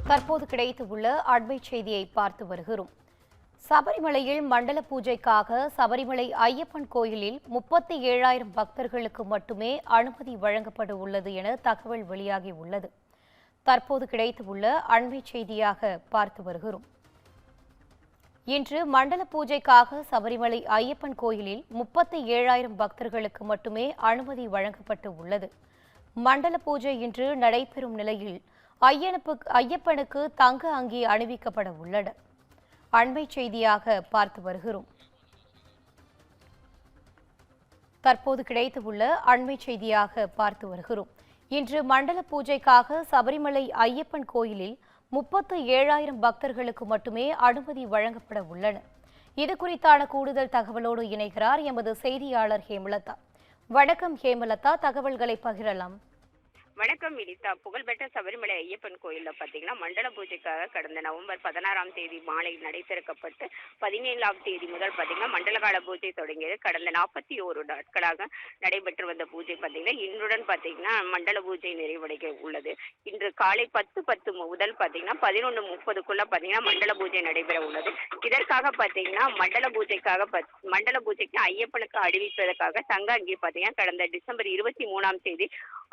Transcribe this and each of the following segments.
தற்போது கிடைத்துள்ள அண்மை செய்தியை பார்த்து வருகிறோம். சபரிமலையில் மண்டல பூஜைக்காக சபரிமலை ஐயப்பன் கோயிலில் 37,000 பக்தர்களுக்கு மட்டுமே அனுமதி வழங்கப்பட உள்ளது என தகவல் வெளியாகி உள்ளது. தற்போது கிடைத்துள்ள அண்மை செய்தியாக பார்த்து வருகிறோம். இன்று மண்டல பூஜைக்காக சபரிமலை ஐயப்பன் கோயிலில் 37,000 பக்தர்களுக்கு மட்டுமே அனுமதி வழங்கப்பட்டு உள்ளது. மண்டல பூஜை இன்று நடைபெறும் நிலையில் ஐயப்பனுக்கு தங்க அங்கி அணிவிக்கப்பட உள்ளன. அண்மை செய்தியாக பார்த்து வருகிறோம். தற்போது கிடைத்துள்ள அண்மை செய்தியாக பார்த்து வருகிறோம். இன்று மண்டல பூஜைக்காக சபரிமலை ஐயப்பன் கோயிலில் 37,000 பக்தர்களுக்கு மட்டுமே அனுமதி வழங்கப்பட உள்ளன. இது குறித்தான கூடுதல் தகவலோடு இணைகிறார் எமது செய்தியாளர் ஹேமலதா. வணக்கம் ஹேமலதா, தகவல்களை பகிரலாம். வணக்கம் வினிதா. புகழ்பெற்ற சபரிமலை ஐயப்பன் கோயிலில் பார்த்தீங்கன்னா மண்டல பூஜைக்காக கடந்த நவம்பர் 16ஆம் தேதி மாலை நடைபெறப்பட்டு 17ஆம் தேதி முதல் பார்த்தீங்கன்னா மண்டலகால பூஜை தொடங்கியது. கடந்த 41 நாட்களாக நடைபெற்று வந்த பூஜை பார்த்தீங்கன்னா இன்றுடன் பார்த்தீங்கன்னா மண்டல பூஜை நிறைவடைய உள்ளது. இன்று காலை 10:10 முதல் பார்த்தீங்கன்னா 11:30க்குள்ள பார்த்தீங்கன்னா மண்டல பூஜை நடைபெற உள்ளது. இதற்காக பார்த்தீங்கன்னா மண்டல பூஜைக்கு ஐயப்பனுக்கு அறிவிப்பதற்காக தங்க அங்கி பார்த்தீங்கன்னா கடந்த டிசம்பர் 23ஆம் தேதி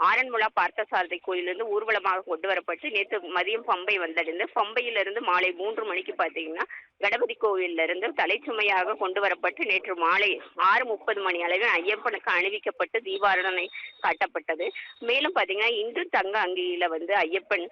ஆரன்முளா பார்த்தசாரதி கோயிலிருந்து ஊர்வலமாக கொண்டு வரப்பட்டு நேற்று மதியம் பம்பை வந்தடைந்து பம்பையிலிருந்து மாலை 3 மணிக்கு பார்த்தீங்கன்னா கணபதி கோவிலிருந்து தலைச்சுமையாக கொண்டு வரப்பட்டு நேற்று மாலை 6:30 மணி அளவில் ஐயப்பனுக்கு அணிவிக்கப்பட்டு தீபாராதனை காட்டப்பட்டது. மேலும் பார்த்தீங்கன்னா இன்று தங்க அங்கியில ஐயப்பன்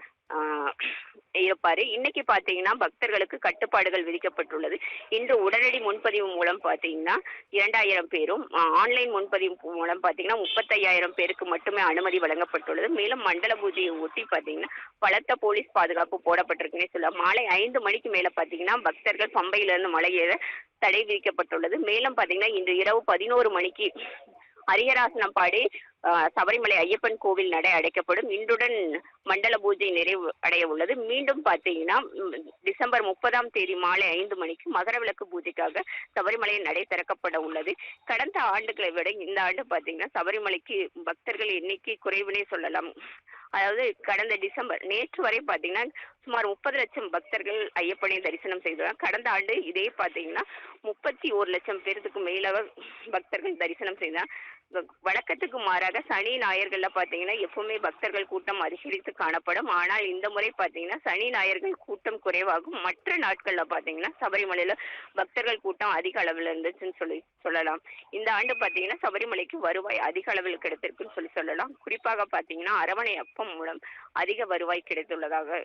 இருப்பாரு. இன்னைக்கு பாத்தீங்கன்னா பக்தர்களுக்கு கட்டுப்பாடுகள் விதிக்கப்பட்டுள்ளது. இன்று உடனடி முன்பதிவு மூலம் பாத்தீங்கன்னா 2,000 பேரும், ஆன்லைன் முன்பதிவு மூலம் பாத்தீங்கன்னா 35,000 பேருக்கு மட்டுமே அனுமதி வழங்கப்பட்டுள்ளது. மேலும் மண்டல பூஜையை ஒட்டி பாத்தீங்கன்னா பலத்த போலீஸ் பாதுகாப்பு போடப்பட்டிருக்குன்னே சொல்லலாம். மாலை 5 மணிக்கு மேல பாத்தீங்கன்னா பக்தர்கள் பம்பையிலிருந்து மலையேற தடை விதிக்கப்பட்டுள்ளது. மேலும் பாத்தீங்கன்னா இன்று இரவு 11 மணிக்கு ஹரிஹராசனம் பாடி சபரிமலை ஐயப்பன் கோவில் நடை அடைக்கப்படும். இன்றுடன் மண்டல பூஜை நிறைவு அடைய உள்ளது. மீண்டும் பார்த்தீங்கன்னா டிசம்பர் 30ஆம் தேதி மாலை 5 மணிக்கு மகர விளக்கு பூஜைக்காக சபரிமலை நடை திறக்கப்பட உள்ளது. கடந்த ஆண்டுகளை விட இந்த ஆண்டு பார்த்தீங்கன்னா சபரிமலைக்கு பக்தர்கள் எண்ணிக்கை குறைவுனே சொல்லலாம். அதாவது கடந்த நேற்று வரை பார்த்தீங்கன்னா சுமார் 30 லட்சம் பக்தர்கள் ஐயப்பனை தரிசனம் செய்தார். கடந்த ஆண்டு இதே பார்த்தீங்கன்னா 31 லட்சம் பேருக்கு மேலாக பக்தர்கள் தரிசனம் செய்தார். வழக்கத்துக்கு மாறாக சனி ஞாயிறுகள்ல பாத்தீங்கன்னா எப்பவுமே பக்தர்கள் கூட்டம் அதிகரித்து காணப்படும். ஆனால் இந்த முறை பாத்தீங்கன்னா சனி ஞாயிறுகள் கூட்டம் குறைவாகும். மற்ற நாட்கள்ல பாத்தீங்கன்னா சபரிமலையில பக்தர்கள் கூட்டம் அதிக அளவில் இருந்துச்சுன்னு சொல்லலாம். இந்த ஆண்டு பாத்தீங்கன்னா சபரிமலைக்கு வருவாய் அதிக அளவில் கிடைத்திருக்குன்னு சொல்லலாம். குறிப்பாக பாத்தீங்கன்னா அரவணை அப்பம் மூலம் அதிக வருவாய் கிடைத்துள்ளதாக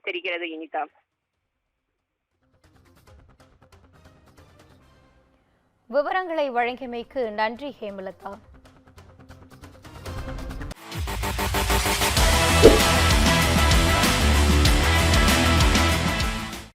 தெரிகிறது. இனிதா, விவரங்களை வழங்கியமைக்கு நன்றி ஹேமலதா.